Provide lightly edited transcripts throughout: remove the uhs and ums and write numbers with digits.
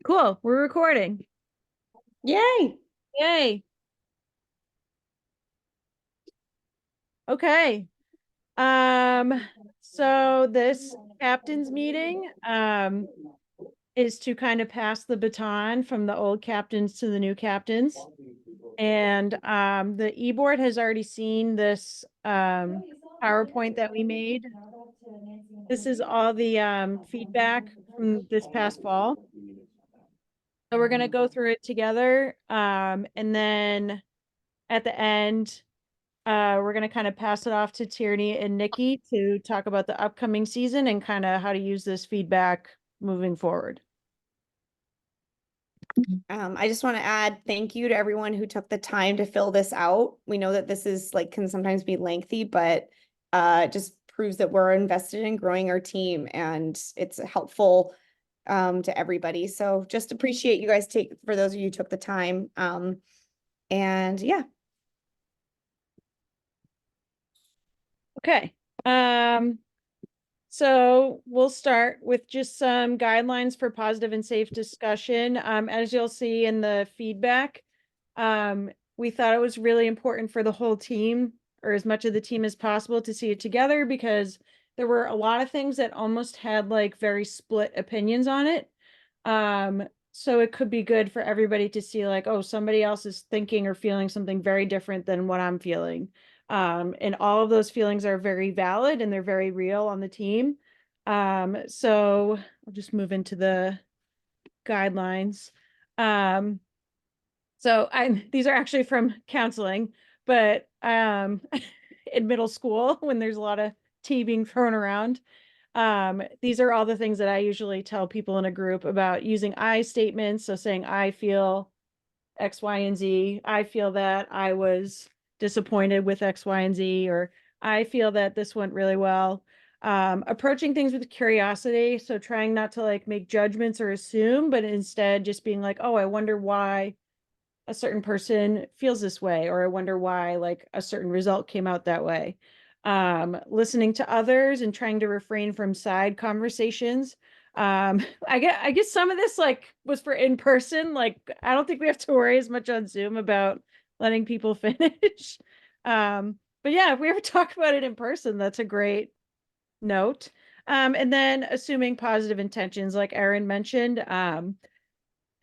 Cool. We're recording. Yay. Yay. Okay. So this captain's meeting is to kind of pass the baton from the old captains to the new captains. And the e-board has already seen this PowerPoint that we made. This is all the feedback from this past fall. So we're gonna go through it together. And then at the end, we're gonna kind of pass it off to Tierney and Nikki to talk about the upcoming season and kind of how to use this feedback moving forward. I just want to add thank you to everyone who took the time to fill this out. We know that this is can sometimes be lengthy, but it just proves that we're invested in growing our team and it's helpful to everybody. So just appreciate you guys for those of you who took the time. And yeah. Okay. So we'll start with just some guidelines for positive and safe discussion. As you'll see in the feedback, we thought it was really important for the whole team, or as much of the team as possible, to see it together because there were a lot of things that almost had like very split opinions on it. So it could be good for everybody to see like, oh, somebody else is thinking or feeling something very different than what I'm feeling. And all of those feelings are very valid and they're very real on the team. So I'll just move into the guidelines. So these are actually from counseling, but in middle school when there's a lot of tea being thrown around, these are all the things that I usually tell people in a group about using I statements. So saying I feel X, Y, and Z. I feel that I was disappointed with X, Y, and Z, or I feel that this went really well. Approaching things with curiosity. So trying not to like make judgments or assume, but instead just being like, oh, I wonder why a certain person feels this way, or I wonder why like a certain result came out that way. Listening to others and trying to refrain from side conversations. I guess some of this like was for in person. Like I don't think we have to worry as much on Zoom about letting people finish. But yeah, if we ever talk about it in person, that's a great note. And then assuming positive intentions, like Erin mentioned,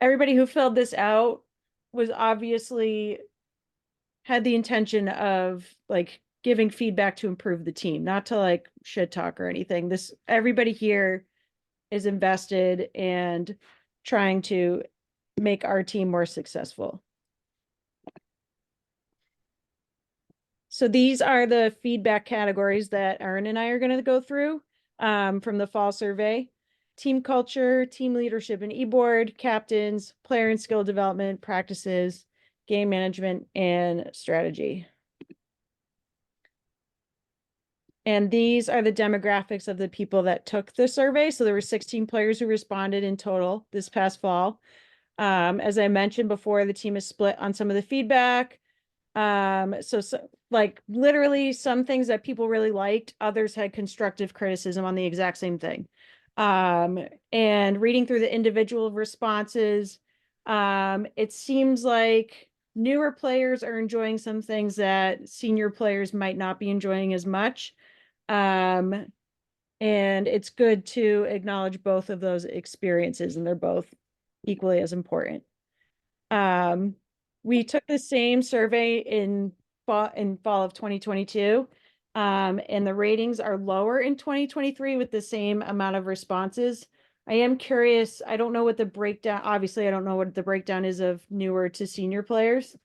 everybody who filled this out was obviously had the intention of like giving feedback to improve the team, not to like shit talk or anything. This everybody here is invested and trying to make our team more successful. So these are the feedback categories that Erin and I are going to go through from the fall survey. Team culture, team leadership and e-board, captains, player and skill development, practices, game management, and strategy. And these are the demographics of the people that took the survey. So there were 16 players who responded in total this past fall. As I mentioned before, the team is split on some of the feedback. So like literally some things that people really liked, others had constructive criticism on the exact same thing. And reading through the individual responses, it seems like newer players are enjoying some things that senior players might not be enjoying as much. And it's good to acknowledge both of those experiences, and they're both equally as important. We took the same survey in fall of 2022. And the ratings are lower in 2023 with the same amount of responses. I am curious, I don't know what the breakdown, obviously I don't know what the breakdown is of newer to senior players.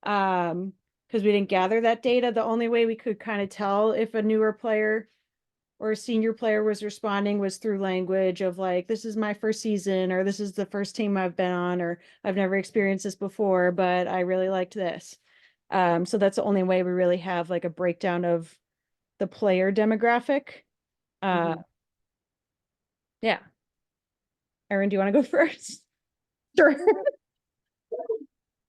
Because we didn't gather that data. The only way we could kind of tell if a newer player or a senior player was responding was through language of like, this is my first season, or this is the first team I've been on, or I've never experienced this before, but I really liked this. So that's the only way we really have like a breakdown of the player demographic. Yeah. Erin, do you want to go first? Sure.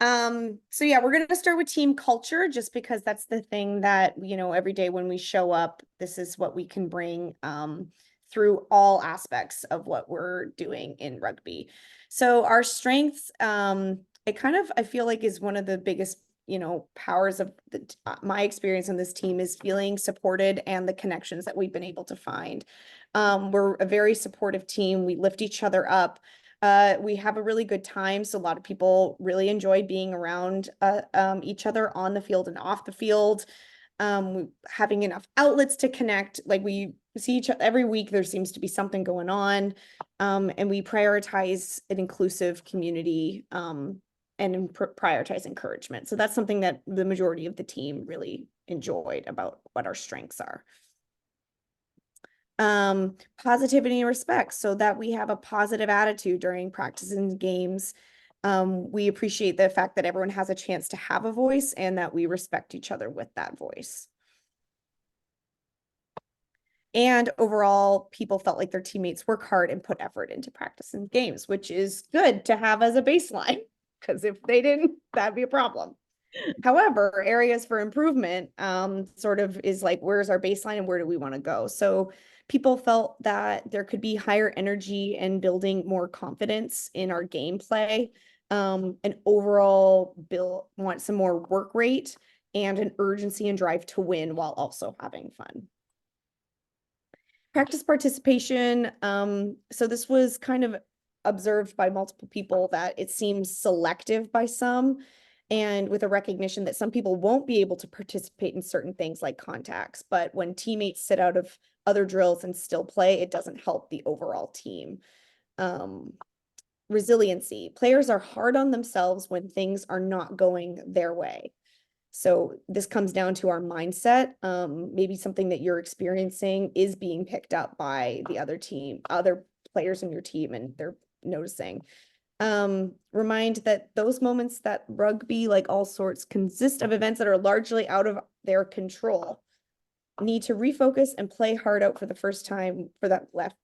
So yeah, we're gonna start with team culture just because that's the thing that, every day when we show up, this is what we can bring through all aspects of what we're doing in rugby. So our strengths, it kind of, I feel like, is one of the biggest, powers of my experience on this team is feeling supported and the connections that we've been able to find. We're a very supportive team. We lift each other up. We have a really good time. So a lot of people really enjoy being around each other on the field and off the field. Having enough outlets to connect. Like, we see each other every week, there seems to be something going on. And we prioritize an inclusive community and prioritize encouragement. So that's something that the majority of the team really enjoyed about what our strengths are. Positivity and respect, so that we have a positive attitude during practice and games. We appreciate the fact that everyone has a chance to have a voice and that we respect each other with that voice. And overall, people felt like their teammates work hard and put effort into practice and games, which is good to have as a baseline, because if they didn't, that'd be a problem. However, areas for improvement sort of is like, where's our baseline and where do we want to go? So people felt that there could be higher energy and building more confidence in our gameplay, and overall want some more work rate and an urgency and drive to win while also having fun. Practice participation. So this was kind of observed by multiple people that it seems selective by some, and with a recognition that some people won't be able to participate in certain things like contacts, but when teammates sit out of other drills and still play, it doesn't help the overall team. Resiliency. Players are hard on themselves when things are not going their way. So this comes down to our mindset. Maybe something that you're experiencing is being picked up by the other players in your team, and they're noticing. Remind that those moments that rugby, like all sorts, consist of events that are largely out of their control. Need to refocus and play hard out for the first time for that left.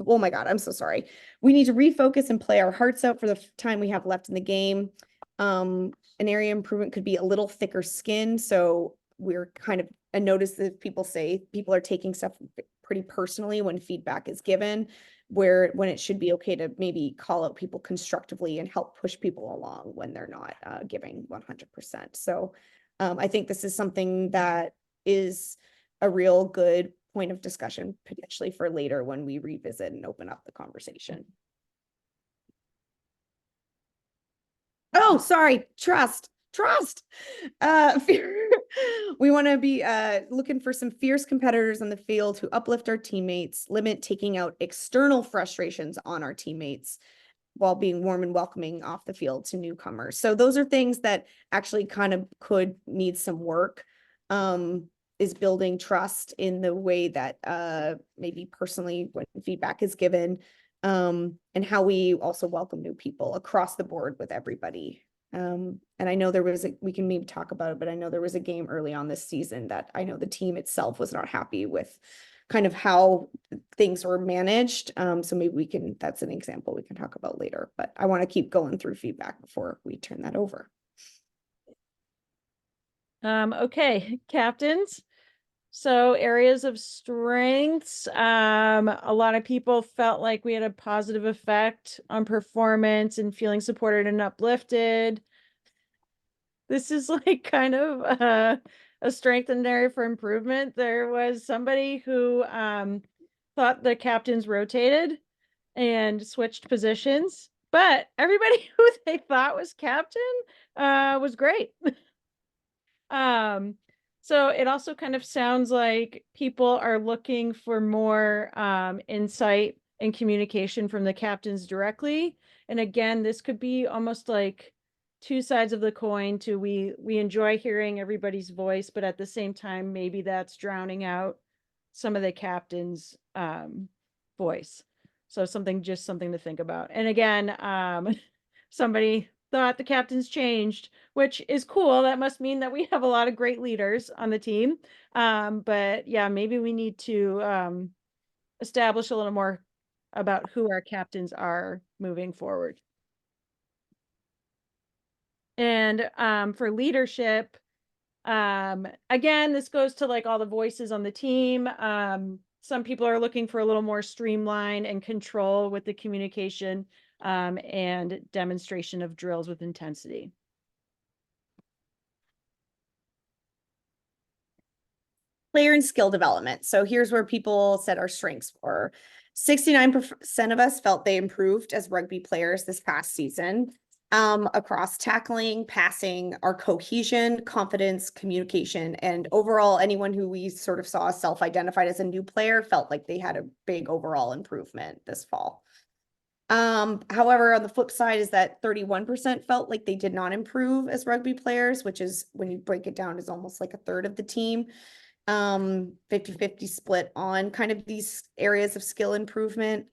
Oh my God, I'm so sorry. We need to refocus and play our hearts out for the time we have left in the game. An area improvement could be a little thicker skin. So we're kind of, I notice that people say people are taking stuff pretty personally when feedback is given, when it should be okay to maybe call out people constructively and help push people along when they're not giving 100%. So I think this is something that is a real good point of discussion potentially for later when we revisit and open up the conversation. Oh, sorry, trust. We want to be looking for some fierce competitors on the field who uplift our teammates, limit taking out external frustrations on our teammates while being warm and welcoming off the field to newcomers. So those are things that actually kind of could need some work. Is building trust in the way that maybe personally when feedback is given, and how we also welcome new people across the board with everybody. And I know we can maybe talk about it, but I know there was a game early on this season that I know the team itself was not happy with kind of how things were managed. So maybe that's an example we can talk about later, but I want to keep going through feedback before we turn that over. Okay, captains. So areas of strengths, a lot of people felt like we had a positive effect on performance and feeling supported and uplifted. This is like kind of a strength and area for improvement. There was somebody who thought the captains rotated and switched positions, but everybody who they thought was captain was great. So it also kind of sounds like people are looking for more insight and communication from the captains directly. And again, this could be almost like two sides of the coin to we enjoy hearing everybody's voice, but at the same time, maybe that's drowning out some of the captain's voice. So something to think about. And again, somebody thought the captains changed, which is cool. That must mean that we have a lot of great leaders on the team. But yeah, maybe we need to establish a little more about who our captains are moving forward. And for leadership, again, this goes to like all the voices on the team. some people are looking for a little more streamline and control with the communication and demonstration of drills with intensity. Player and skill development. So here's where people said our strengths were. 69% of us felt they improved as rugby players this past season. Across tackling, passing, our cohesion, confidence, communication, and overall, anyone who we sort of saw self-identified as a new player felt like they had a big overall improvement this fall. However, on the flip side is that 31% felt like they did not improve as rugby players, which is, when you break it down, is almost like a third of the team. 50-50 split on kind of these areas of skill improvement.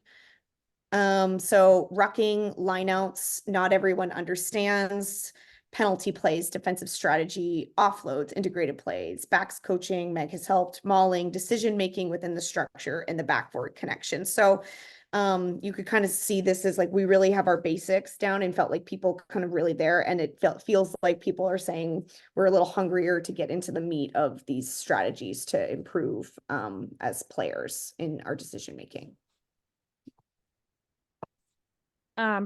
So rucking, lineouts, not everyone understands. Penalty plays, defensive strategy, offloads, integrated plays, backs coaching, Meg has helped, mauling, decision making within the structure, and the backboard connection. So you could kind of see this as like we really have our basics down, and felt like people kind of really there, and it feels like people are saying we're a little hungrier to get into the meat of these strategies to improve as players in our decision making.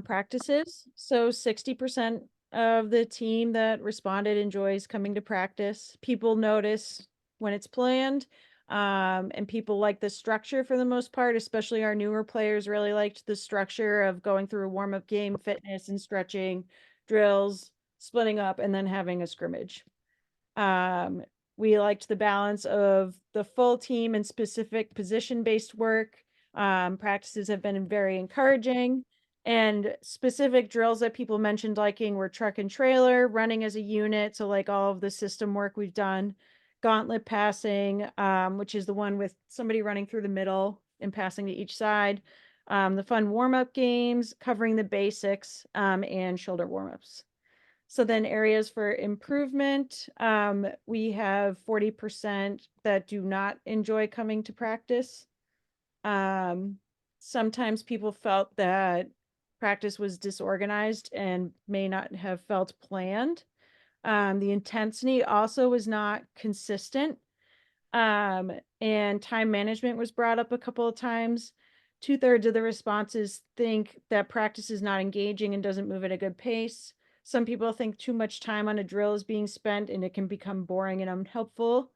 Practices. So 60% of the team that responded enjoys coming to practice. People notice when it's planned, and people like the structure for the most part, especially our newer players really liked the structure of going through a warm-up game, fitness and stretching, drills, splitting up, and then having a scrimmage. We liked the balance of the full team and specific position-based work. Practices have been very encouraging. And specific drills that people mentioned liking were truck and trailer, running as a unit. So like all of the system work we've done, gauntlet passing, which is the one with somebody running through the middle and passing to each side. The fun warm-up games, covering the basics, and shoulder warm-ups. So then areas for improvement, we have 40% that do not enjoy coming to practice. Sometimes people felt that practice was disorganized and may not have felt planned. The intensity also was not consistent. And time management was brought up a couple of times. 2/3 of the responses think that practice is not engaging and doesn't move at a good pace. Some people think too much time on a drill is being spent and it can become boring and unhelpful.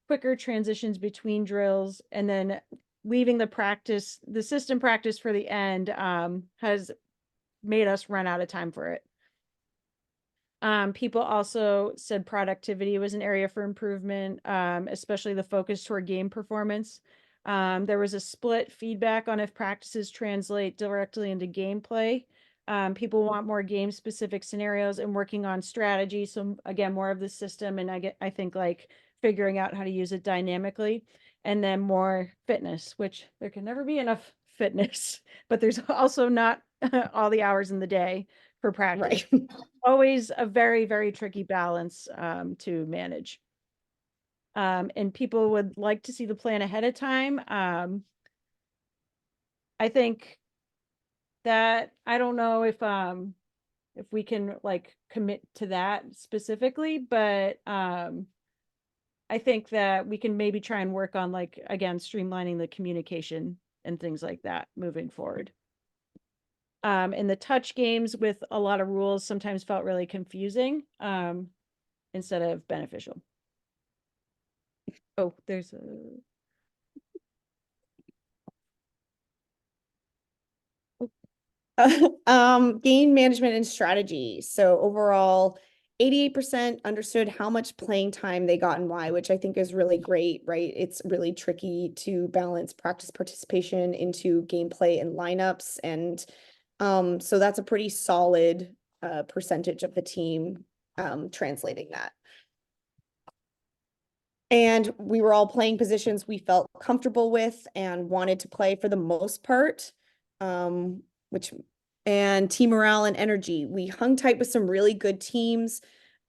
Quicker transitions between drills, and then leaving the system practice for the end has made us run out of time for it. People also said productivity was an area for improvement, especially the focus toward game performance. There was a split feedback on if practices translate directly into gameplay. People want more game specific scenarios and working on strategy. So again, more of the system, and I think like figuring out how to use it dynamically, and then more fitness, which there can never be enough fitness, but there's also not all the hours in the day for practice. Right. Always a very, very tricky balance to manage. And people would like to see the plan ahead of time. I think that I don't know if we can like commit to that specifically, but I think that we can maybe try and work on like, again, streamlining the communication and things like that moving forward. And the touch games with a lot of rules sometimes felt really confusing instead of beneficial. Oh, there's a Game management and strategy. So overall, 88% understood how much playing time they got and why, which I think is really great, right? It's really tricky to balance practice participation into gameplay and lineups. And so that's a pretty solid percentage of the team translating that. And we were all playing positions we felt comfortable with and wanted to play for the most part, and team morale and energy. We hung tight with some really good teams.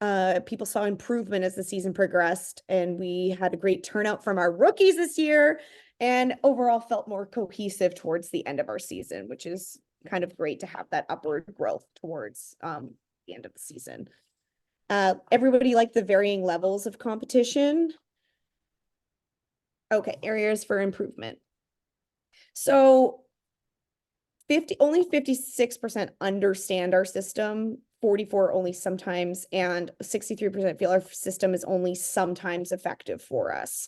People saw improvement as the season progressed, and we had a great turnout from our rookies this year, and overall felt more cohesive towards the end of our season, which is kind of great to have that upward growth towards the end of the season. Everybody liked the varying levels of competition. Okay, areas for improvement. So only 56% understand our system, 44 only sometimes, and 63% feel our system is only sometimes effective for us.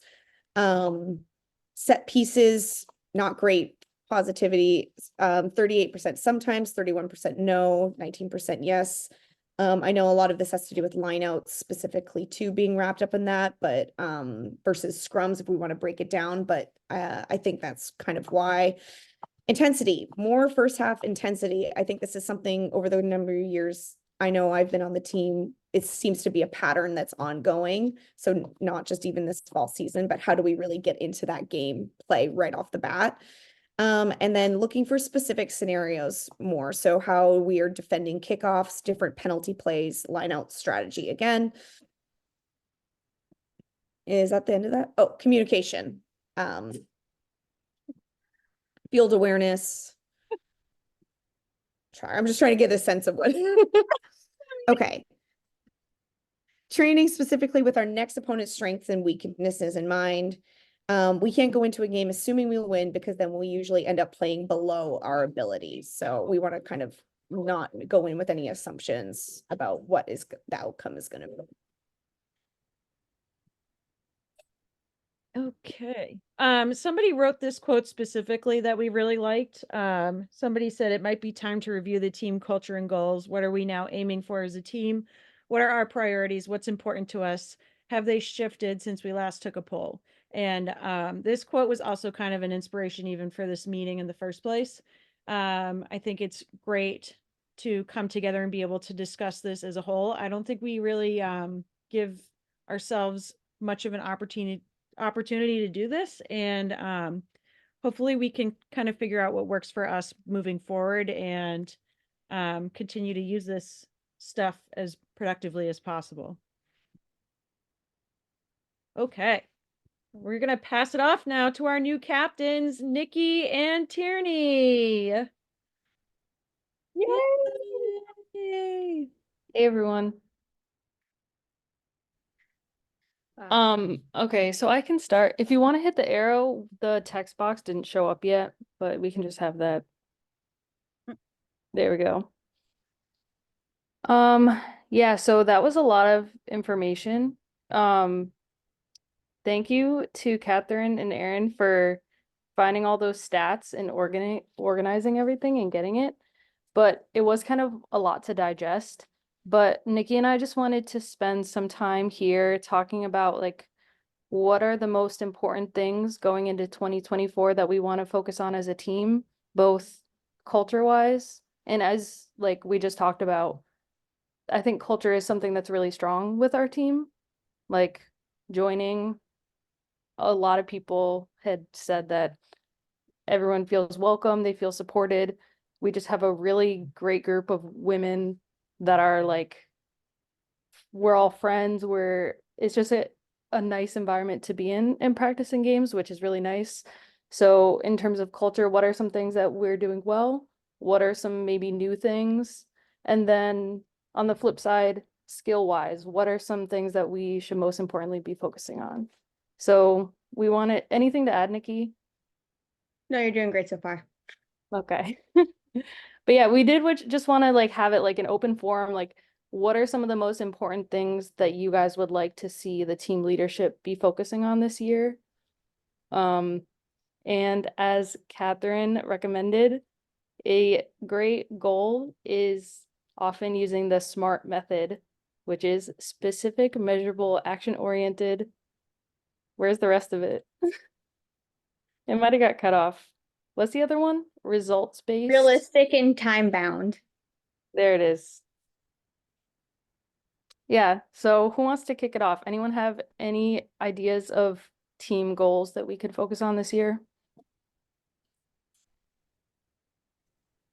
Set pieces, not great. Positivity, 38% sometimes, 31% no, 19% yes. I know a lot of this has to do with lineouts specifically too being wrapped up in that, but versus scrums if we want to break it down, but I think that's kind of why. Intensity, more first half intensity. I think this is something over the number of years I know I've been on the team. It seems to be a pattern that's ongoing. So not just even this fall season, but how do we really get into that game play right off the bat? And then looking for specific scenarios more. So how we are defending kickoffs, different penalty plays, line out strategy again. Is that the end of that? Oh, communication. Field awareness. I'm just trying to get a sense of what. Okay. Training specifically with our next opponent's strengths and weaknesses in mind. We can't go into a game assuming we'll win because then we usually end up playing below our abilities. So we want to kind of not go in with any assumptions about what is the outcome is going to be. Okay. Somebody wrote this quote specifically that we really liked. Somebody said it might be time to review the team culture and goals. What are we now aiming for as a team? What are our priorities? What's important to us? Have they shifted since we last took a poll? And this quote was also kind of an inspiration even for this meeting in the first place. I think it's great to come together and be able to discuss this as a whole. I don't think we really give ourselves much of an opportunity to do this, and hopefully we can kind of figure out what works for us moving forward and continue to use this stuff as productively as possible. Okay, we're gonna pass it off now to our new captains, Nikki and Tierney. Yay! Yay! Hey everyone. Okay, so I can start. If you want to hit the arrow, the text box didn't show up yet, but we can just have that. There we go. Yeah, so that was a lot of information. Thank you to Catherine and Aaron for finding all those stats and organizing everything and getting it. But it was kind of a lot to digest. But Nikki and I just wanted to spend some time here talking about like what are the most important things going into 2024 that we want to focus on as a team, both culture-wise and as like we just talked about. I think culture is something that's really strong with our team. Like joining, a lot of people had said that everyone feels welcome, they feel supported. We just have a really great group of women that are like, we're all friends. It's just a nice environment to be in and practicing games, which is really nice. So in terms of culture, what are some things that we're doing well? What are some maybe new things? And then on the flip side, skill-wise, what are some things that we should most importantly be focusing on? So we wanted anything to add, Nikki? No, you're doing great so far. Okay. But yeah, we did just want to like have it like an open forum, like what are some of the most important things that you guys would like to see the team leadership be focusing on this year? And as Catherine recommended, a great goal is often using the SMART method, which is specific, measurable, action-oriented. Where's the rest of it? It might have got cut off. What's the other one? Results-based? Realistic and time bound. There it is. Yeah, so who wants to kick it off? Anyone have any ideas of team goals that we could focus on this year?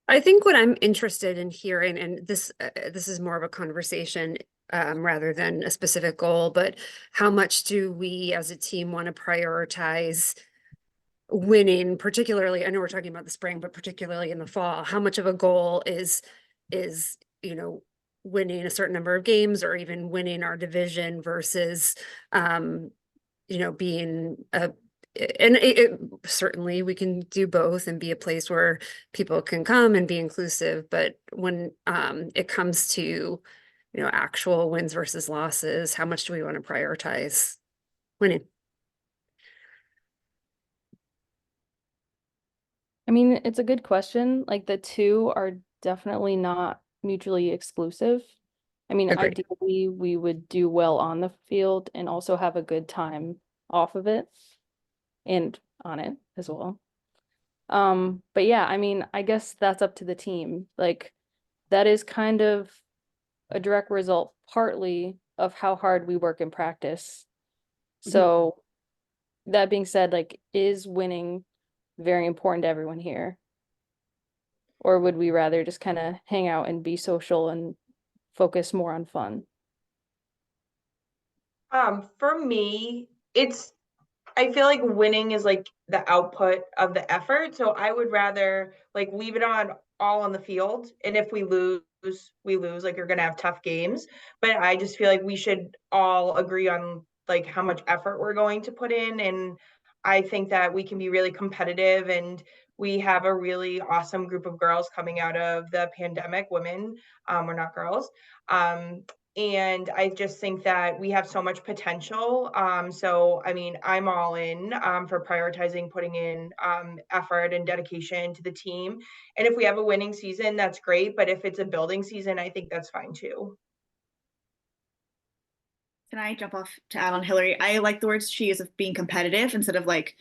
I think what I'm interested in hearing, and this is more of a conversation rather than a specific goal, but how much do we as a team want to prioritize winning, particularly, I know we're talking about the spring, but particularly in the fall, how much of a goal is, winning a certain number of games or even winning our division versus, being and certainly we can do both and be a place where people can come and be inclusive, but when it comes to, you know, actual wins versus losses, how much do we want to prioritize winning? I mean, it's a good question. Like the two are definitely not mutually exclusive. I mean, Agreed. ideally, we would do well on the field and also have a good time off of it and on it as well. But yeah, I mean, I guess that's up to the team. Like that is kind of a direct result partly of how hard we work in practice. So that being said, like, is winning very important to everyone here? Or would we rather just kind of hang out and be social and focus more on fun? For me, I feel like winning is like the output of the effort. So I would rather like leave it on all on the field. And if we lose, we lose. Like you're gonna have tough games. But I just feel like we should all agree on like how much effort we're going to put in. And I think that we can be really competitive and we have a really awesome group of girls coming out of the pandemic, women, we're not girls. Um, and I just think that we have so much potential. So I mean, I'm all in for prioritizing putting in effort and dedication to the team. And if we have a winning season, that's great. But if it's a building season, I think that's fine too. Can I jump off to add on Hillary? I like the words she used of being competitive instead of like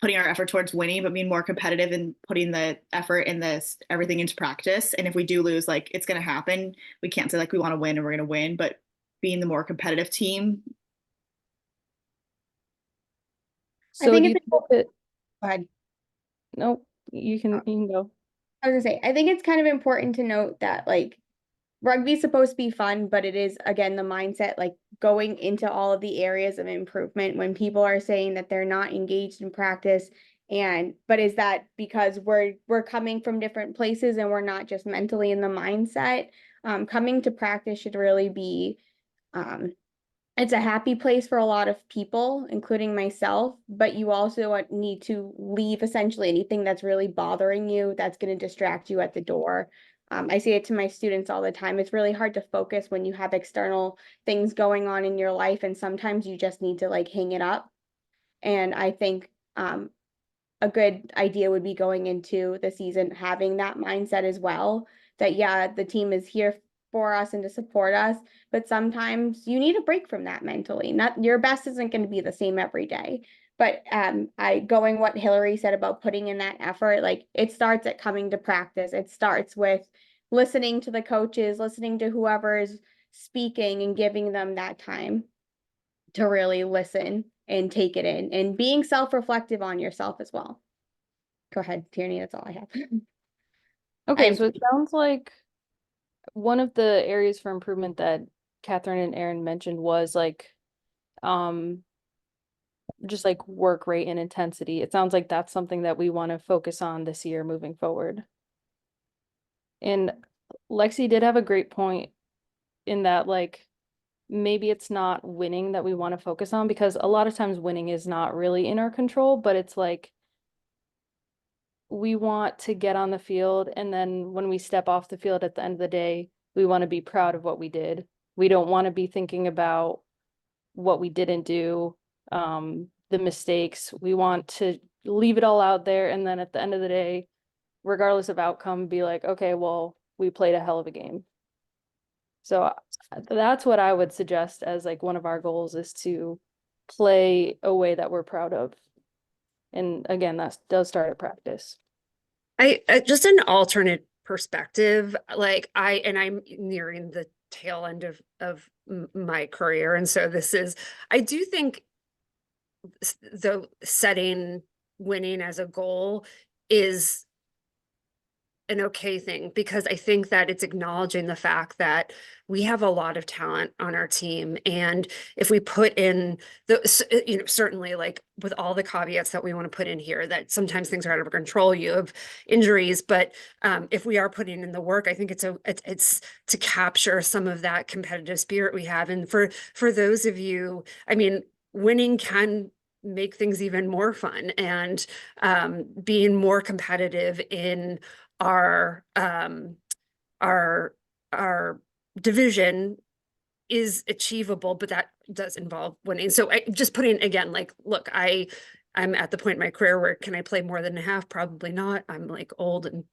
putting our effort towards winning, but being more competitive and putting the effort and this everything into practice. And if we do lose, like it's gonna happen. We can't say like we want to win and we're gonna win, but being the more competitive team. I So think do you it's think that, Go ahead. no, you can go. I was gonna say, I think it's kind of important to note that like rugby is supposed to be fun, but it is again the mindset like going into all of the areas of improvement when people are saying that they're not engaged in practice but is that because we're coming from different places and we're not just mentally in the mindset. Coming to practice should really be it's a happy place for a lot of people, including myself, but you also need to leave essentially anything that's really bothering you that's going to distract you at the door. I say it to my students all the time. It's really hard to focus when you have external things going on in your life, and sometimes you just need to like hang it up. And I think a good idea would be going into the season having that mindset as well, that yeah, the team is here for us and to support us, but sometimes you need a break from that mentally. Not your best isn't going to be the same every day. But I going what Hillary said about putting in that effort, like it starts at coming to practice. It starts with listening to the coaches, listening to whoever is speaking and giving them that time to really listen and take it in and being self-reflective on yourself as well. Go ahead, Tierney, that's all I have. Okay, I'm so it sounds like one of the areas for improvement that Catherine and Aaron mentioned was like just like work rate and intensity. It sounds like that's something that we want to focus on this year moving forward. And Lexi did have a great point in that like maybe it's not winning that we want to focus on, because a lot of times winning is not really in our control, but it's like we want to get on the field, and then when we step off the field at the end of the day, we want to be proud of what we did. We don't want to be thinking about what we didn't do, the mistakes. We want to leave it all out there, and then at the end of the day, regardless of outcome, be like, okay, well, we played a hell of a game. So that's what I would suggest as like one of our goals, is to play a way that we're proud of. And again, that does start at practice. I just an alternate perspective, like I'm nearing the tail end of my career, and so I do think the setting winning as a goal is an okay thing, because I think that it's acknowledging the fact that we have a lot of talent on our team. And if we put in certainly like with all the caveats that we want to put in here, that sometimes things are out of our control, you have injuries, but if we are putting in the work, I think it's to capture some of that competitive spirit we have. And for those of you, I mean, winning can make things even more fun, and being more competitive in our our our division is achievable, but that does involve winning. So I just putting again, like, look, I'm at the point in my career where can I play more than a half? Probably not. I'm like old and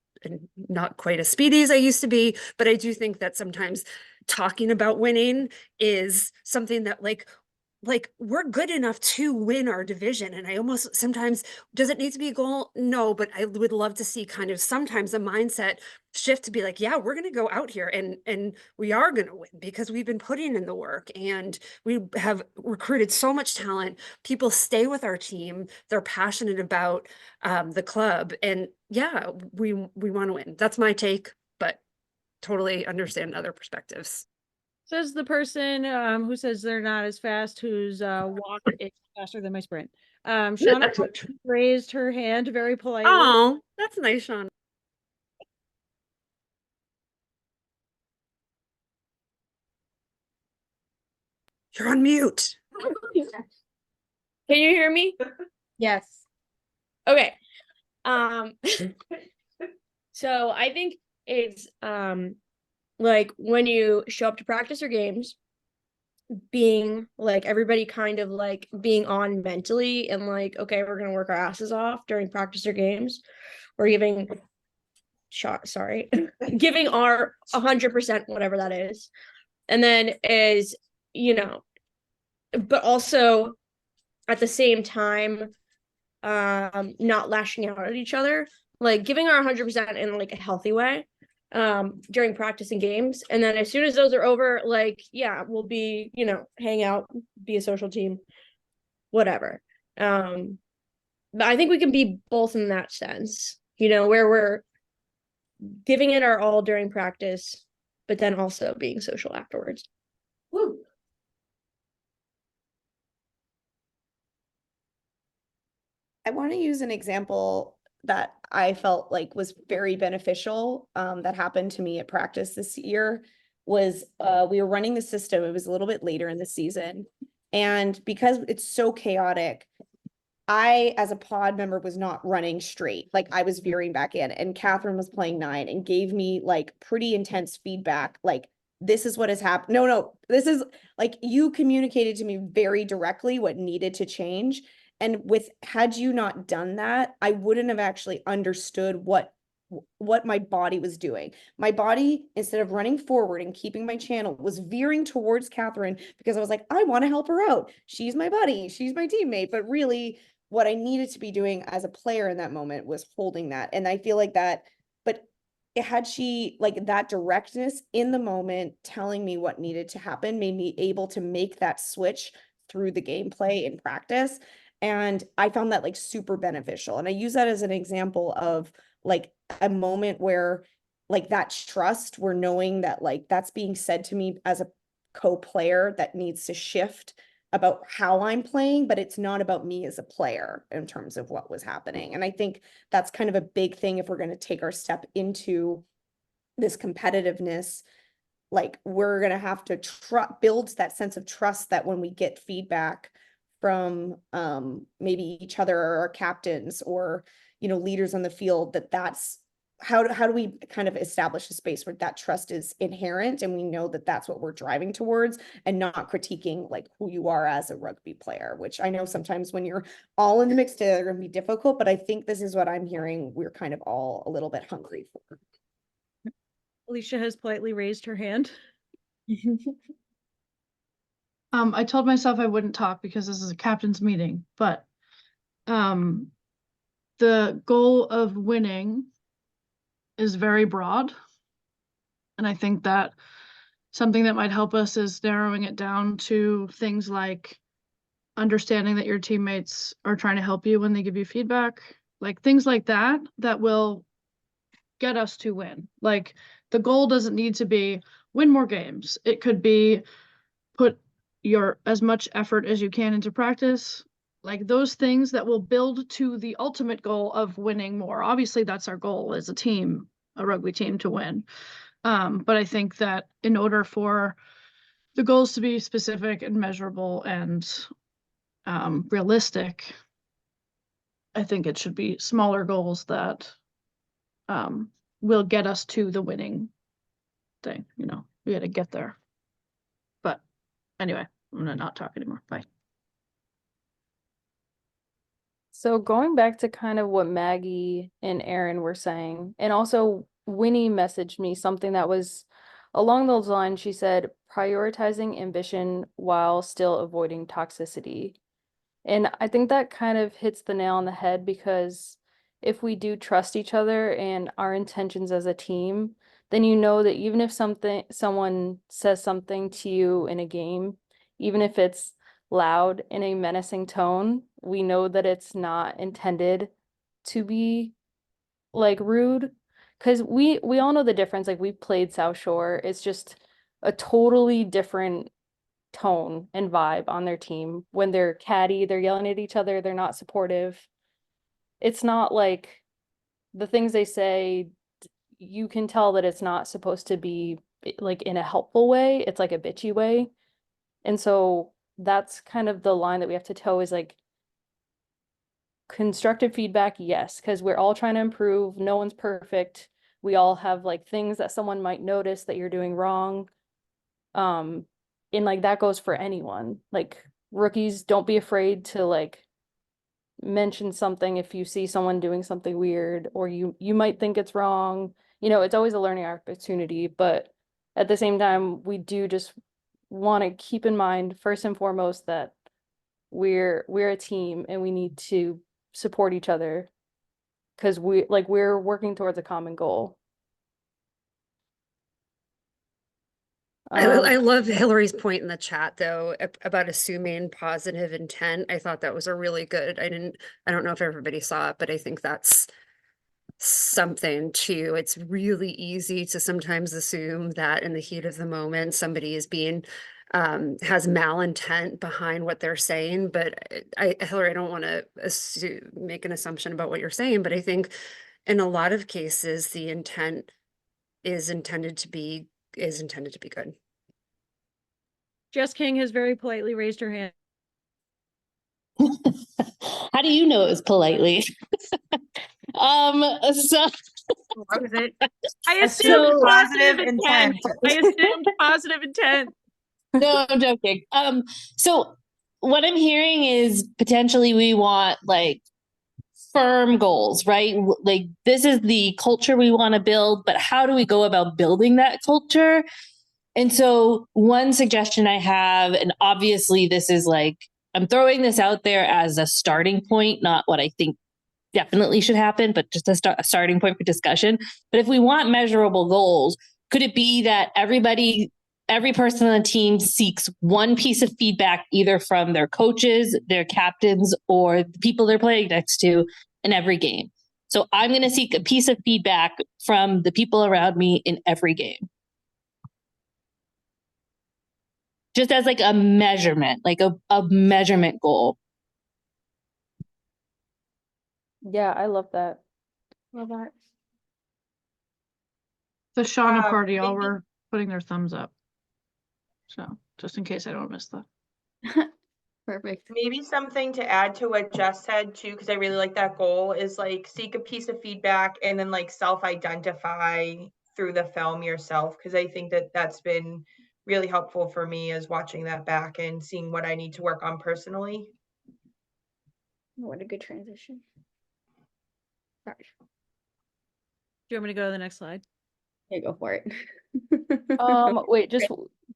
not quite as speedy as I used to be, but I do think that sometimes talking about winning is something that like we're good enough to win our division. And I almost sometimes, does it need to be a goal? No, but I would love to see kind of sometimes a mindset shift to be like, yeah, we're going to go out here and we are going to win because we've been putting in the work and we have recruited so much talent. People stay with our team. They're passionate about the club, and yeah, we want to win. That's my take, but totally understand other perspectives. Says the person who says they're not as fast, whose walk is faster than my sprint. Shauna raised her hand very politely. Oh, that's nice, Sean. You're on mute. Can you hear me? Yes. Okay. So I think it's like when you show up to practice or games, being like everybody kind of like being on mentally and like, okay, we're gonna work our asses off during practice or games. We're giving giving our 100%, whatever that is. And then is, you know, but also at the same time, not lashing out at each other, like giving our 100% in like a healthy way during practice and games. And then as soon as those are over, like, yeah, we'll be, you know, hang out, be a social team, whatever. But I think we can be both in that sense, you know, where we're giving it our all during practice, but then also being social afterwards. Woo. I want to use an example that I felt like was very beneficial that happened to me at practice this year was we were running the system. It was a little bit later in the season. And because it's so chaotic, I, as a pod member, was not running straight. Like I was veering back in, and Catherine was playing 9 and gave me like pretty intense feedback. Like, this is what has happened. No, this is like, you communicated to me very directly what needed to change. And had you not done that, I wouldn't have actually understood what my body was doing. My body, instead of running forward and keeping my channel, was veering towards Catherine because I was like, I want to help her out. She's my buddy. She's my teammate. But really, what I needed to be doing as a player in that moment was holding that. And I feel like that, but had she like that directness in the moment, telling me what needed to happen, made me able to make that switch through the gameplay in practice. And I found that like super beneficial. And I use that as an example of like a moment where like that trust, we're knowing that like that's being said to me as a co-player that needs to shift about how I'm playing, but it's not about me as a player in terms of what was happening. And I think that's kind of a big thing if we're going to take our step into this competitiveness. Like we're going to have to build that sense of trust that when we get feedback from maybe each other or our captains or, you know, leaders on the field, that's how do we kind of establish a space where that trust is inherent and we know that that's what we're driving towards and not critiquing like who you are as a rugby player, which I know sometimes when you're all in the mix together, it can be difficult, but I think this is what I'm hearing we're kind of all a little bit hungry for. Alicia has politely raised her hand. I told myself I wouldn't talk because this is a captain's meeting, but the goal of winning is very broad. And I think that something that might help us is narrowing it down to things like understanding that your teammates are trying to help you when they give you feedback, like things like that, that will get us to win. Like the goal doesn't need to be win more games. It could be put your as much effort as you can into practice, like those things that will build to the ultimate goal of winning more. Obviously that's our goal as a team, a rugby team, to win. But I think that in order for the goals to be specific and measurable and realistic, I think it should be smaller goals that will get us to the winning thing. You know, we got to get there. But anyway, I'm gonna not talk anymore. Bye. So going back to kind of what Maggie and Aaron were saying, and also Winnie messaged me something that was along those lines. She said, prioritizing ambition while still avoiding toxicity. And I think that kind of hits the nail on the head, because if we do trust each other and our intentions as a team, then you know that even if someone says something to you in a game, even if it's loud in a menacing tone, we know that it's not intended to be like rude, because we all know the difference. Like, we've played South Shore, it's just a totally different tone and vibe on their team. When they're catty, they're yelling at each other, they're not supportive. It's not like the things they say, you can tell that it's not supposed to be like in a helpful way, it's like a bitchy way. And so that's kind of the line that we have to toe, is like constructive feedback, yes, because we're all trying to improve, no one's perfect, we all have like things that someone might notice that you're doing wrong. And like that goes for anyone. Like, rookies, don't be afraid to like mention something if you see someone doing something weird, or you might think it's wrong. You know, it's always a learning opportunity, but at the same time, we do just want to keep in mind first and foremost that we're a team and we need to support each other, because we're working towards a common goal. I love Hillary's point in the chat though about assuming positive intent. I thought that was a really good. I don't know if everybody saw it, but I think that's something too. It's really easy to sometimes assume that in the heat of the moment somebody is being has malintent behind what they're saying. But Hillary, I don't want to make an assumption about what you're saying, but I think in a lot of cases the intent is intended to be good. Jess King has very politely raised her hand. How do you know it was politely? So I assumed So- positive intent. I assumed positive intent. no, I'm joking. So what I'm hearing is potentially we want like firm goals, right? Like, this is the culture we want to build, but how do we go about building that culture? And so one suggestion I have, and obviously this is like, I'm throwing this out there as a starting point, not what I think definitely should happen, but just a starting point for discussion. But if we want measurable goals, could it be that every person on the team seeks one piece of feedback, either from their coaches, their captains, or the people they're playing next to in every game? So I'm going to seek a piece of feedback from the people around me in every game. Just as like a measurement, like a measurement goal. Yeah, I love that. Love that. The Shauna party, all maybe- were putting their thumbs up. So just in case I don't miss that. Perfect. Maybe something to add to what Jess said too, because I really like that goal, is like seek a piece of feedback and then like self-identify through the film yourself. Because I think that that's been really helpful for me, is watching that back and seeing what I need to work on personally. What a good transition. Sorry. Do you want me to go to the next slide? Yeah, go for it. Wait, just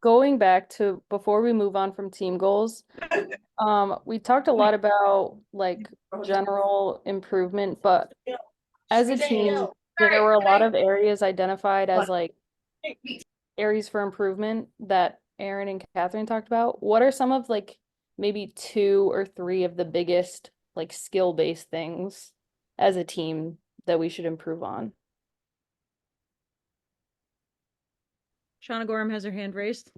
going back to before we move on from team goals, we talked a lot about like general improvement, but as a team, there were a lot of areas identified as like areas for improvement that Aaron and Catherine talked about. What are some of like maybe 2 or 3 of the biggest like skill-based things as a team that we should improve on? Shauna Gorham has her hand raised.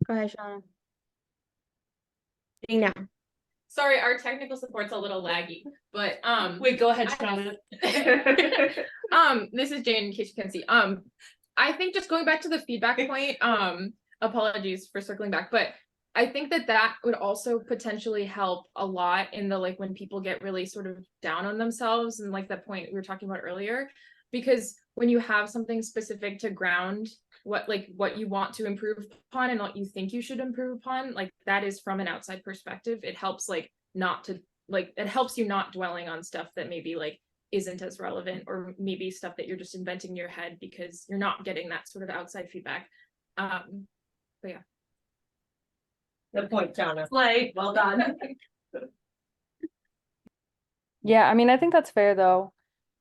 Go ahead, Shauna. Speaking now. Sorry, our technical support's a little laggy, but Wait, go ahead, Shauna. this is Jane, in case you can see. I think just going back to the feedback point, apologies for circling back, but I think that that would also potentially help a lot in the like when people get really sort of down on themselves and like that point we were talking about earlier, because when you have something specific to ground what you want to improve upon and what you think you should improve upon, like that is from an outside perspective, it helps like not to like it helps you not dwelling on stuff that maybe like isn't as relevant or maybe stuff that you're just inventing in your head because you're not getting that sort of outside feedback. But yeah. The point, Jonna. Like, well done. Yeah, I mean, I think that's fair though.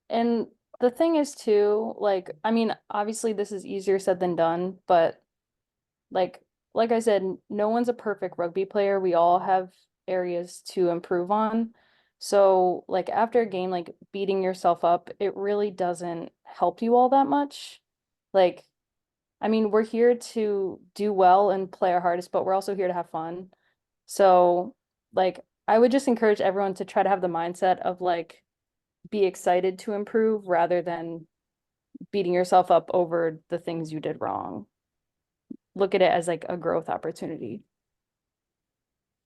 And the thing is too, like, I mean, obviously this is easier said than done, but like I said, no one's a perfect rugby player. We all have areas to improve on. So, like after a game, like beating yourself up, it really doesn't help you all that much. Like, I mean, we're here to do well and play our hardest, but we're also here to have fun. So, like, I would just encourage everyone to try to have the mindset of like be excited to improve rather than beating yourself up over the things you did wrong. Look at it as like a growth opportunity.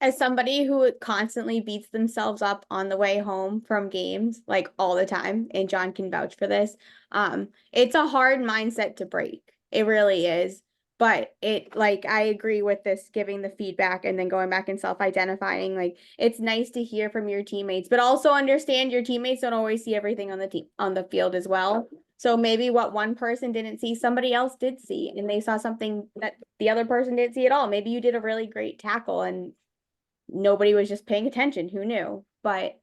As somebody who constantly beats themselves up on the way home from games, like all the time, and John can vouch for this, it's a hard mindset to break. It really is. But it, like, I agree with this, giving the feedback and then going back and self-identifying. Like, it's nice to hear from your teammates, but also understand your teammates don't always see everything on the team on the field as well. So maybe what one person didn't see, somebody else did see, and they saw something that the other person didn't see at all. Maybe you did a really great tackle and nobody was just paying attention, who knew? But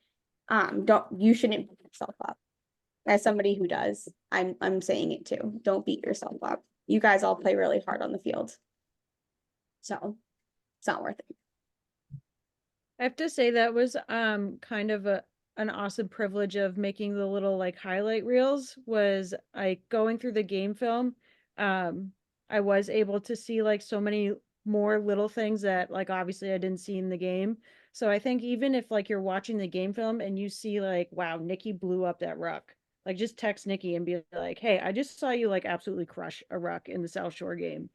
you shouldn't beat yourself up. As somebody who does, I'm saying it too. Don't beat yourself up. You guys all play really hard on the field. So it's not worth it. I have to say that was kind of an awesome privilege of making the little like highlight reels was like going through the game film. I was able to see like so many more little things that like obviously I didn't see in the game. So I think even if like you're watching the game film and you see like, wow, Nikki blew up that ruck, like just text Nikki and be like, hey, I just saw you like absolutely crush a ruck in the South Shore game.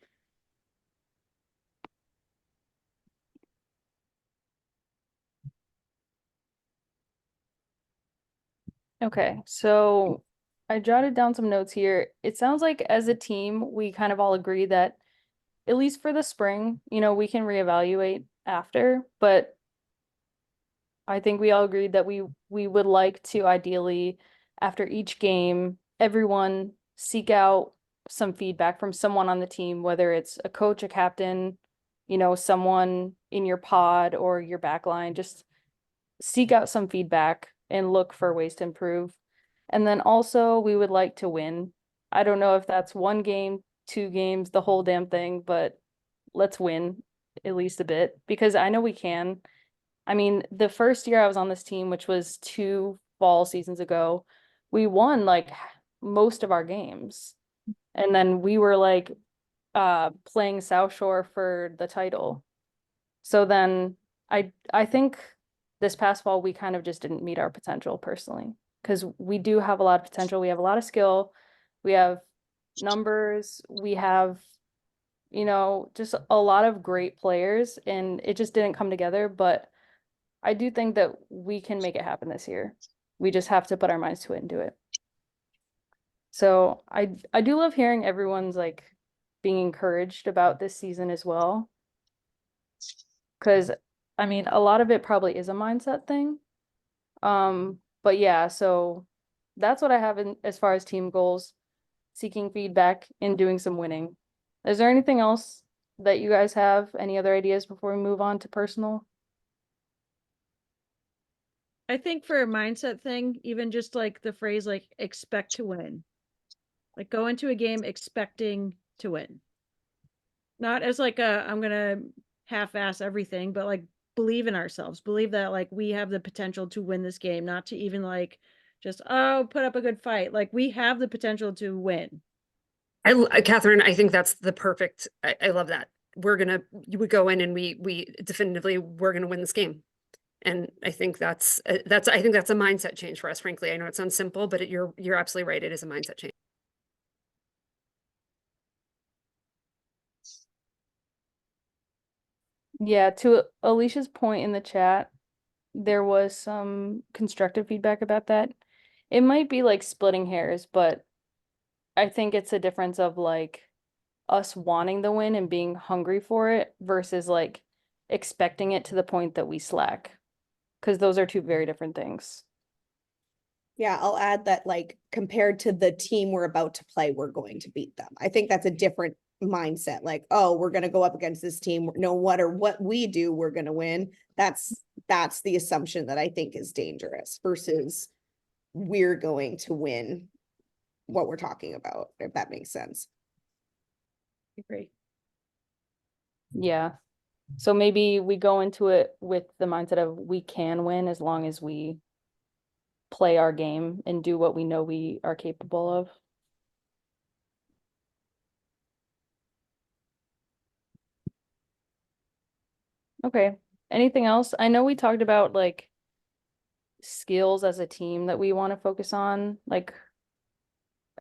Okay, so I jotted down some notes here. It sounds like as a team, we kind of all agree that at least for the spring, you know, we can reevaluate after, but I think we all agreed that we would like to ideally, after each game, everyone seek out some feedback from someone on the team, whether it's a coach, a captain, you know, someone in your pod or your back line, just seek out some feedback and look for ways to improve. And then also we would like to win. I don't know if that's one game, 2 games, the whole damn thing, but let's win at least a bit because I know we can. I mean, the first year I was on this team, which was 2 fall seasons ago, we won like most of our games. And then we were like playing South Shore for the title. So then I think this past fall we kind of just didn't meet our potential personally because we do have a lot of potential. We have a lot of skill. We have numbers. We have, you know, just a lot of great players and it just didn't come together. But I do think that we can make it happen this year. We just have to put our minds to it and do it. So I do love hearing everyone's like being encouraged about this season as well. Because I mean, a lot of it probably is a mindset thing. But yeah, so that's what I have in as far as team goals, seeking feedback and doing some winning. Is there anything else that you guys have? Any other ideas before we move on to personal? I think for a mindset thing, even just like the phrase like expect to win. Like go into a game expecting to win. Not as like I'm gonna half-ass everything, but like believe in ourselves. Believe that like we have the potential to win this game, not to even like just put up a good fight. Like we have the potential to win. Catherine, I think that's the perfect, I love that. You would go in and we definitively, we're gonna win this game. And I think I think that's a mindset change for us, frankly. I know it sounds simple, but you're absolutely right. It is a mindset change. Yeah, to Alicia's point in the chat, there was some constructive feedback about that. It might be like splitting hairs, but I think it's a difference of like us wanting the win and being hungry for it versus like expecting it to the point that we slack. Because those are two very different things. Yeah, I'll add that like compared to the team we're about to play, we're going to beat them. I think that's a different mindset. Like, oh, we're gonna go up against this team. No matter what we do, we're gonna win. That's the assumption that I think is dangerous versus we're going to win what we're talking about, if that makes sense. Agree. Yeah. So maybe we go into it with the mindset of we can win as long as we play our game and do what we know we are capable of. Okay. Anything else? I know we talked about like skills as a team that we want to focus on. Like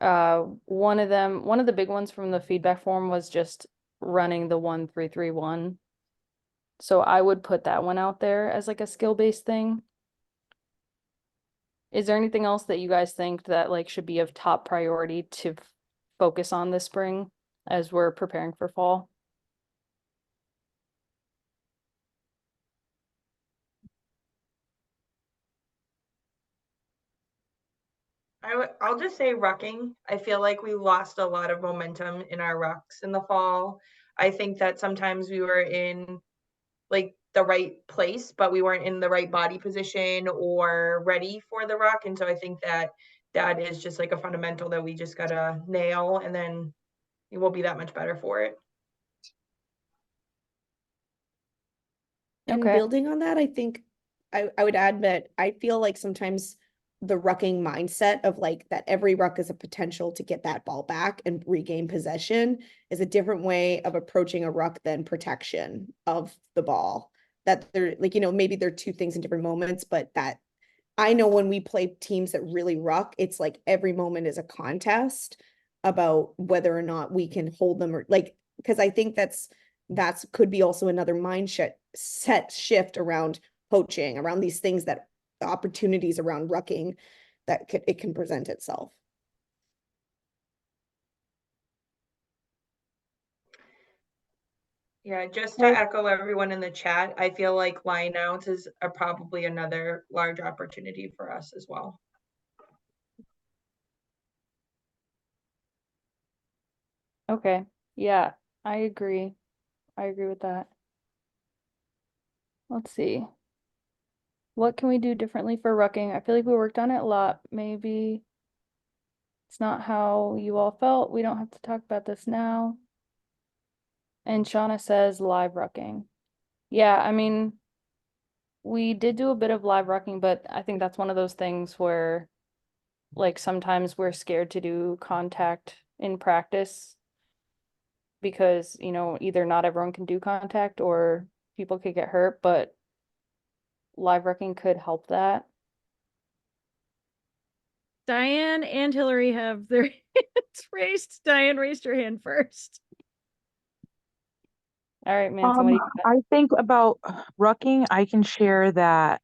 one of the big ones from the feedback form was just running the 1-3-3-1. So I would put that one out there as like a skill-based thing. Is there anything else that you guys think that like should be of top priority to focus on this spring as we're preparing for fall? I'll just say rucking. I feel like we lost a lot of momentum in our rucks in the fall. I think that sometimes we were in like the right place, but we weren't in the right body position or ready for the ruck. And so I think that that is just like a fundamental that we just gotta nail, and then it will be that much better for it. And Okay. building on that, I think I would add that I feel like sometimes the rucking mindset of like that every ruck is a potential to get that ball back and regain possession is a different way of approaching a ruck than protection of the ball. That they're like, maybe they're two things in different moments, but that I know when we play teams that really ruck, it's like every moment is a contest about whether or not we can hold them, or like, because I think that's could be also another mindset shift around coaching, around these things, that opportunities around rucking that it can present itself. Yeah, just to echo everyone in the chat, I feel like lineouts is probably another large opportunity for us as well. Okay. Yeah, I agree. I agree with that. Let's see. What can we do differently for rucking? I feel like we worked on it a lot. Maybe it's not how you all felt. We don't have to talk about this now. And Shauna says live rucking. Yeah, I mean, we did do a bit of live rucking, but I think that's one of those things where like sometimes we're scared to do contact in practice because, either not everyone can do contact or people could get hurt, but live rucking could help that. Diane and Hillary have their hands raised. Diane raised her hand first. All right, Manson, what do you got? I think about rucking, I can share that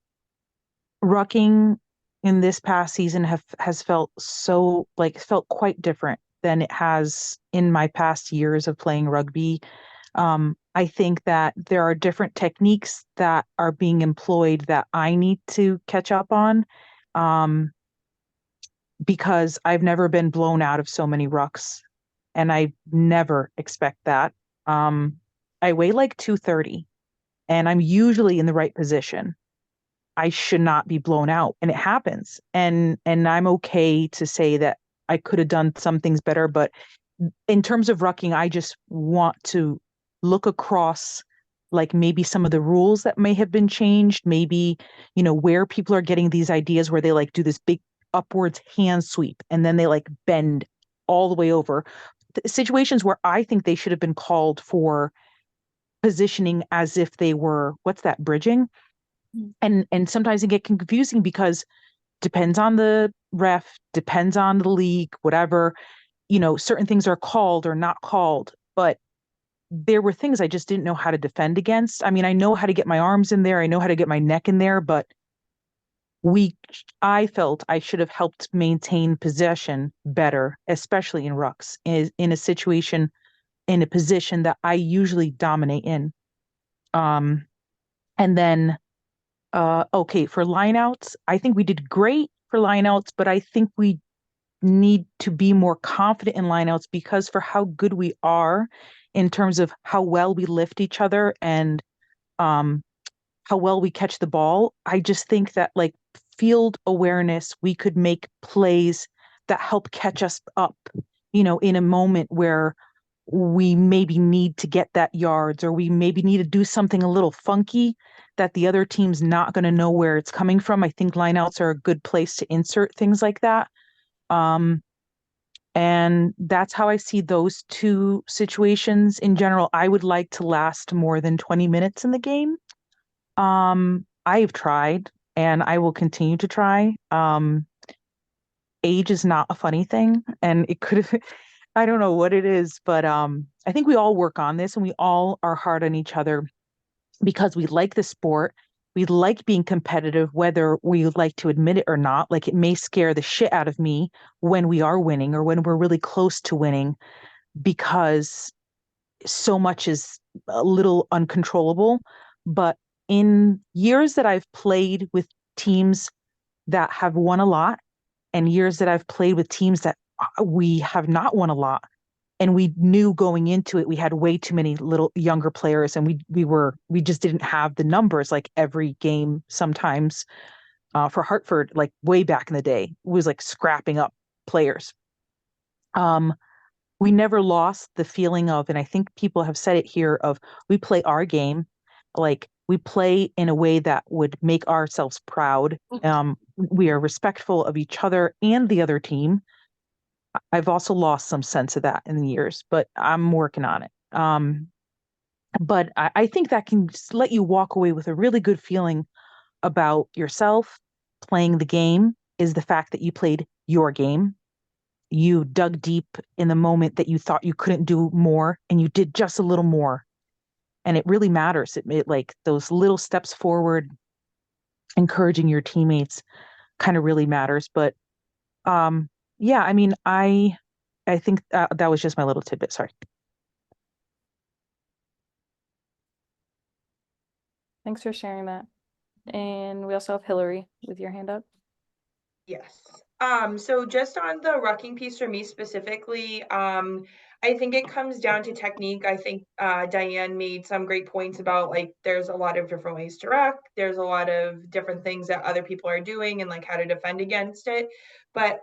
rucking in this past season has felt felt quite different than it has in my past years of playing rugby. I think that there are different techniques that are being employed that I need to catch up on, because I've never been blown out of so many rucks, and I never expect that. I weigh like 230, and I'm usually in the right position. I should not be blown out, and it happens. And I'm okay to say that I could have done some things better, but in terms of rucking, I just want to look across like maybe some of the rules that may have been changed, maybe, where people are getting these ideas where they like do this big upwards hand sweep and then they like bend all the way over. Situations where I think they should have been called for positioning as if they were, what's that, bridging? And sometimes it get confusing because depends on the ref, depends on the league, whatever, certain things are called or not called. But there were things I just didn't know how to defend against. I mean, I know how to get my arms in there, I know how to get my neck in there, but I felt I should have helped maintain possession better, especially in rucks, in a situation, in a position that I usually dominate in. And then, okay, for lineouts, I think we did great for lineouts, but I think we need to be more confident in lineouts because for how good we are in terms of how well we lift each other and how well we catch the ball, I just think that like field awareness, we could make plays that help catch us up, you know, in a moment where we maybe need to get that yards or we maybe need to do something a little funky that the other team's not going to know where it's coming from. I think lineouts are a good place to insert things like that. And that's how I see those two situations in general. I would like to last more than 20 minutes in the game. I've tried and I will continue to try. Age is not a funny thing, and it could have, I don't know what it is, but I think we all work on this and we all are hard on each other because we like the sport. We like being competitive, whether we like to admit it or not. Like it may scare the shit out of me when we are winning or when we're really close to winning because so much is a little uncontrollable. But in years that I've played with teams that have won a lot and years that I've played with teams that we have not won a lot, and we knew going into it we had way too many little younger players and we just didn't have the numbers like every game sometimes for Hartford, like way back in the day, was like scrapping up players. We never lost the feeling of, and I think people have said it here, of we play our game, like we play in a way that would make ourselves proud. We are respectful of each other and the other team. I've also lost some sense of that in the years, but I'm working on it. But I think that can just let you walk away with a really good feeling about yourself. Playing the game is the fact that you played your game. You dug deep in the moment that you thought you couldn't do more, and you did just a little more. And it really matters. It like those little steps forward, encouraging your teammates kind of really matters. But yeah, I mean, I think that was just my little tidbit. Sorry. Thanks for sharing that. And we also have Hillary with your hand up. Yes. So just on the rucking piece for me specifically, I think it comes down to technique. I think Diane made some great points about like there's a lot of different ways to ruck. There's a lot of different things that other people are doing and like how to defend against it. But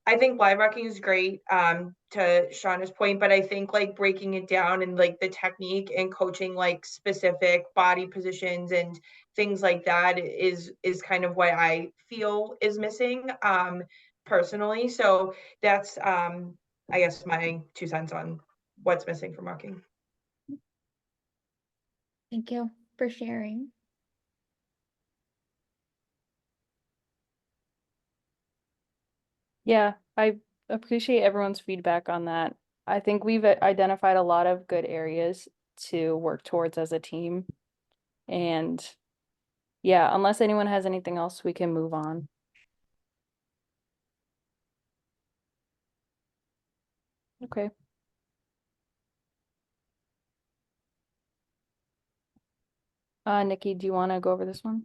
I think live rucking is great, to Shauna's point, but I think like breaking it down and like the technique and coaching like specific body positions and things like that is kind of what I feel is missing personally. So that's I guess my 2 cents on what's missing from rucking. Thank you for sharing. Yeah, I appreciate everyone's feedback on that. I think we've identified a lot of good areas to work towards as a team. And yeah, unless anyone has anything else, we can move on. Okay. Nikki, do you want to go over this one?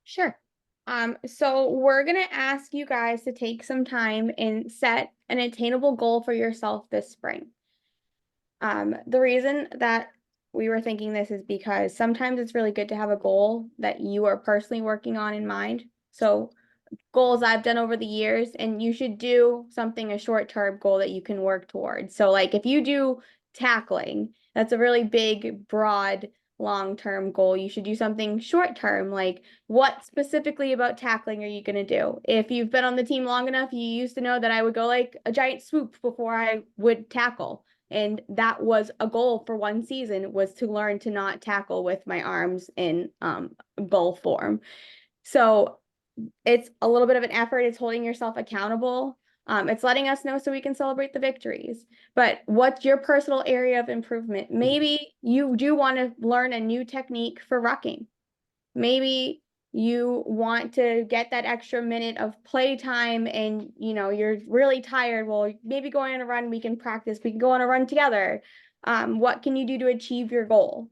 Sure. So we're gonna ask you guys to take some time and set an attainable goal for yourself this spring. The reason that we were thinking this is because sometimes it's really good to have a goal that you are personally working on in mind. So goals I've done over the years, and you should do something, a short-term goal that you can work towards. So like if you do tackling, that's a really big, broad, long-term goal. You should do something short-term, like what specifically about tackling are you going to do? If you've been on the team long enough, you used to know that I would go like a giant swoop before I would tackle. And that was a goal for one season, was to learn to not tackle with my arms in goal form. So it's a little bit of an effort. It's holding yourself accountable. It's letting us know so we can celebrate the victories. But what's your personal area of improvement? Maybe you do want to learn a new technique for rucking. Maybe you want to get that extra minute of playtime and you're really tired. Well, maybe going on a run, we can practice. We can go on a run together. What can you do to achieve your goal?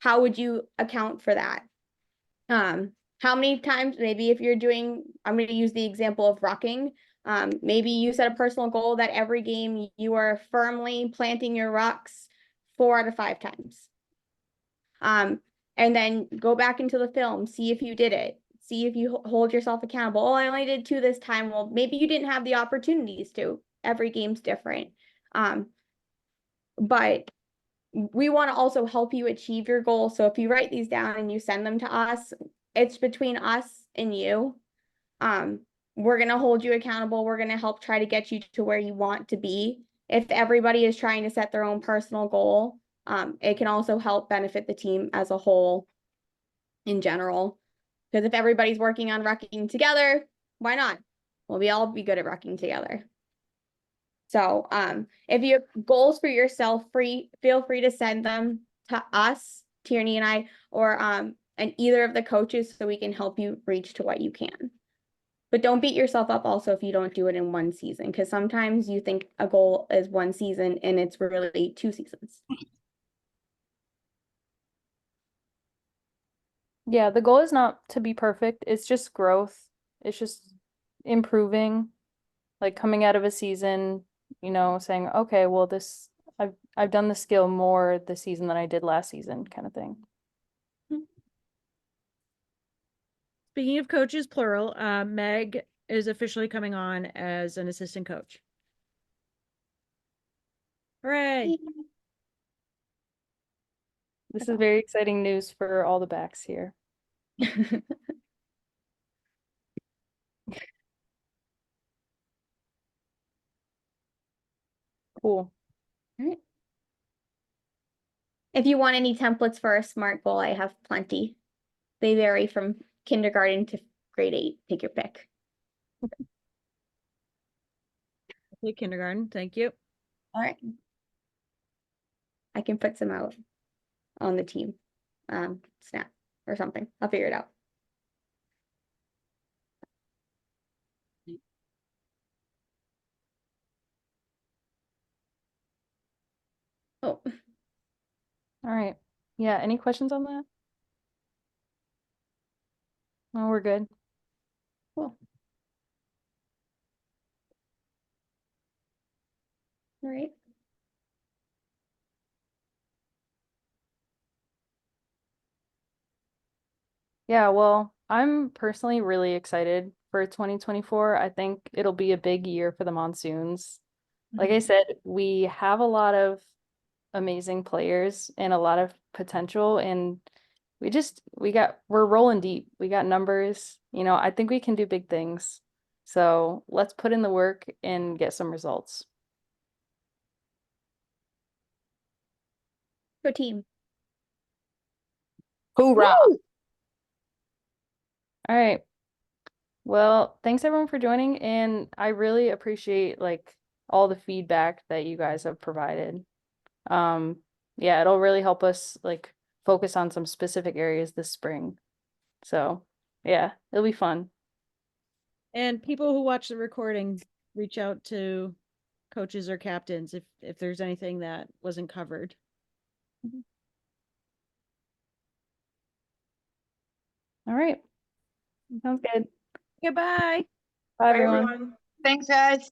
How would you account for that? How many times, maybe if you're doing, I'm going to use the example of rucking. Maybe you set a personal goal that every game you are firmly planting your rucks 4 out of 5 times. And then go back into the film, see if you did it, see if you hold yourself accountable. Oh, I only did 2 this time. Well, maybe you didn't have the opportunities to. Every game's different. But we want to also help you achieve your goal. So if you write these down and you send them to us, it's between us and you. We're going to hold you accountable. We're going to help try to get you to where you want to be. If everybody is trying to set their own personal goal, it can also help benefit the team as a whole in general. Because if everybody's working on rucking together, why not? Well, we all be good at rucking together. So if you have goals for yourself, feel free to send them to us, Tierney and I, or and either of the coaches so we can help you reach to what you can. But don't beat yourself up also if you don't do it in 1 season, because sometimes you think a goal is 1 season and it's really 2 seasons. Yeah, the goal is not to be perfect. It's just growth. It's just improving, like coming out of a season, saying, okay, well, I've done the skill more this season than I did last season, kind of thing. Speaking of coaches, plural, Meg is officially coming on as an assistant coach. Hooray! This is very exciting news for all the backs here. Cool. All right. If you want any templates for a SMART goal, I have plenty. They vary from kindergarten to grade 8. Take your pick. Okay, kindergarten, thank you. All right. I can put some out on the team snap or something. I'll figure it out. Oh, All right. Yeah, any questions on that? Oh, we're good. cool. All right. Yeah, well, I'm personally really excited for 2024. I think it'll be a big year for the Monsoons. Like I said, we have a lot of amazing players and a lot of potential, and we're rolling deep. We got numbers, I think we can do big things. So let's put in the work and get some results. Go team. Hoorah. All right. Well, thanks everyone for joining, and I really appreciate all the feedback that you guys have provided. Yeah, it'll really help us focus on some specific areas this spring. So, yeah, it'll be fun. And people who watch the recording, reach out to coaches or captains if there's anything that wasn't covered. All right. Sounds good. Goodbye. Bye, Bye, everyone. everyone. Thanks, guys.